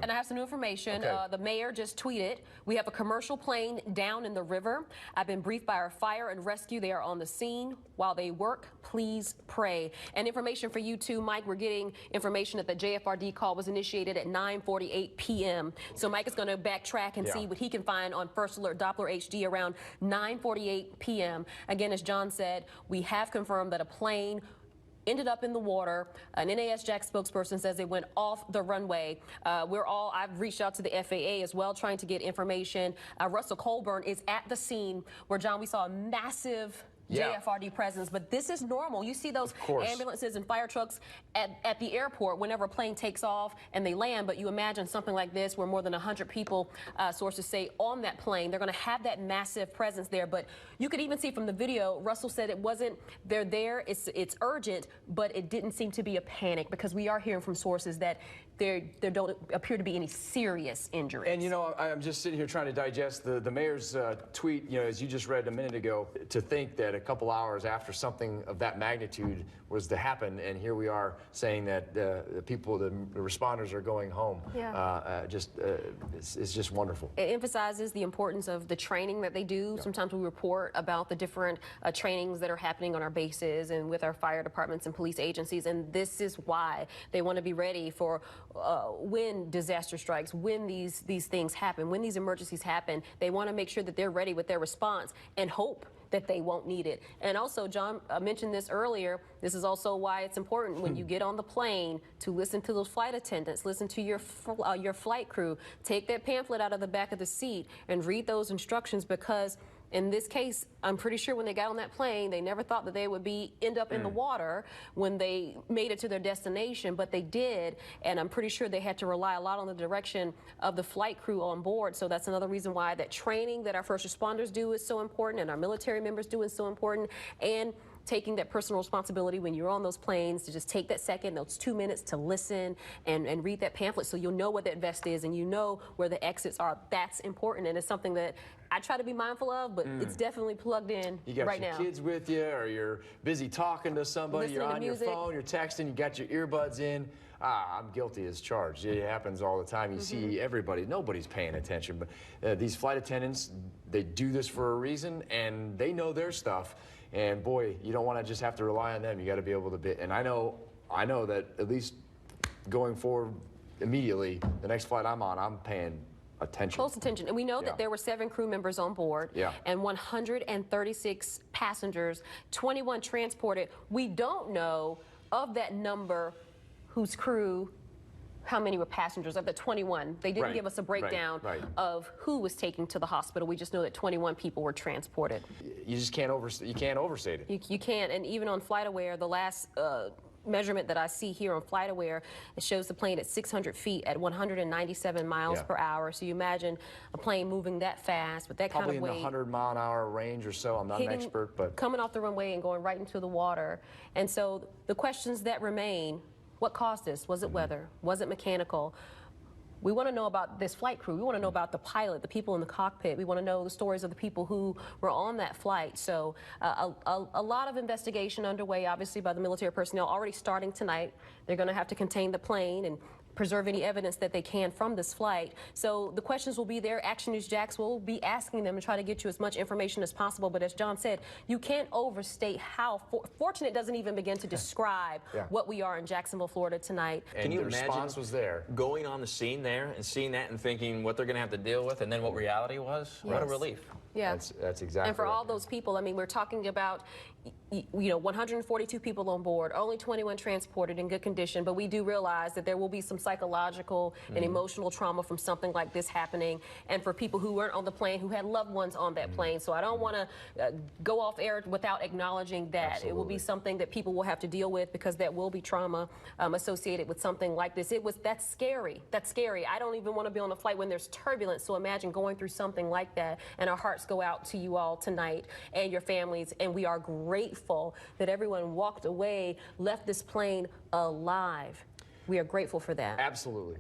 And I have some new information. Okay. The mayor just tweeted, we have a commercial plane down in the river. I've been briefed by our fire and rescue. They are on the scene. While they work, please pray. And information for you too, Mike. We're getting information that the JFRD call was initiated at 9:48 p.m. So Mike is going to backtrack and see what he can find on First Alert Doppler HD around 9:48 p.m. Again, as John said, we have confirmed that a plane ended up in the water. An NAS Jack spokesperson says it went off the runway. I've reached out to the FAA as well, trying to get information. Russell Colburn is at the scene where, John, we saw a massive JFRD presence, but this is normal. You see those ambulances and fire trucks at the airport whenever a plane takes off and they land, but you imagine something like this where more than 100 people, sources say, on that plane. They're going to have that massive presence there, but you could even see from the video, Russell said it wasn't, they're there, it's urgent, but it didn't seem to be a panic, because we are hearing from sources that there don't appear to be any serious injuries. And, you know, I'm just sitting here trying to digest the mayor's tweet, you know, as you just read a minute ago, to think that a couple hours after something of that magnitude was to happen, and here we are saying that the responders are going home. It's just wonderful. It emphasizes the importance of the training that they do. Sometimes we report about the different trainings that are happening on our bases and with our fire departments and police agencies, and this is why they want to be ready for when disaster strikes, when these things happen, when these emergencies happen. They want to make sure that they're ready with their response and hope that they won't need it. And also, John mentioned this earlier, this is also why it's important when you get on the plane to listen to those flight attendants, listen to your flight crew, take that pamphlet out of the back of the seat and read those instructions, because in this case, I'm pretty sure when they got on that plane, they never thought that they would end up in the water when they made it to their destination, but they did. And I'm pretty sure they had to rely a lot on the direction of the flight crew on board. So that's another reason why that training that our first responders do is so important, and our military members do is so important. And taking that personal responsibility when you're on those planes to just take that second, those 2 minutes to listen and read that pamphlet, so you'll know what that vest is and you know where the exits are. That's important, and it's something that I try to be mindful of, but it's definitely plugged in right now. You got your kids with you, or you're busy talking to somebody, you're on your phone, you're texting, you got your earbuds in. I'm guilty as charged. It happens all the time. You see everybody, nobody's paying attention, but these flight attendants, they do this for a reason, and they know their stuff. And boy, you don't want to just have to rely on them. You got to be able to and I know that at least going forward immediately, the next flight I'm on, I'm paying attention. Close attention. And we know that there were 7 crew members on board and 136 passengers, 21 transported. We don't know of that number whose crew, how many were passengers. Of the 21, they didn't give us a breakdown of who was taken to the hospital. We just know that 21 people were transported. You just can't overstate it. You can't. And even on FlightAware, the last measurement that I see here on FlightAware, it shows the plane at 600 feet at 197 miles per hour. So you imagine a plane moving that fast with that kind of weight. Probably in the 100-mile-an-hour range or so. I'm not an expert, but coming off the runway and going right into the water. And so the questions that remain: what caused this? Was it weather? Was it mechanical? We want to know about this flight crew. We want to know about the pilot, the people in the cockpit. We want to know the stories of the people who were on that flight. So a lot of investigation underway, obviously, by the military personnel, already starting tonight. They're going to have to contain the plane and preserve any evidence that they can from this flight. So the questions will be there. Action News Jacks will be asking them and try to get you as much information as possible. But as John said, you can't overstate how fortunate doesn't even begin to describe what we are in Jacksonville, Florida tonight. And can you the response was there. Going on the scene there and seeing that and thinking what they're going to have to deal with, and then what reality was? What a relief. Yeah, that's exactly. And for all those people, I mean, we're talking about, you know, 142 people on board, only 21 transported in good condition, but we do realize that there will be some psychological and emotional trauma from something like this happening, and for people who weren't on the plane, who had loved ones on that plane. So I don't want to go off air without acknowledging that. It will be something that people will have to deal with, because that will be trauma associated with something like this. That's scary. That's scary. I don't even want to be on a flight when there's turbulence, so imagine going through something like that. And our hearts go out to you all tonight and your families, and we are grateful that everyone walked away, left this plane alive. We are grateful for that. Absolutely.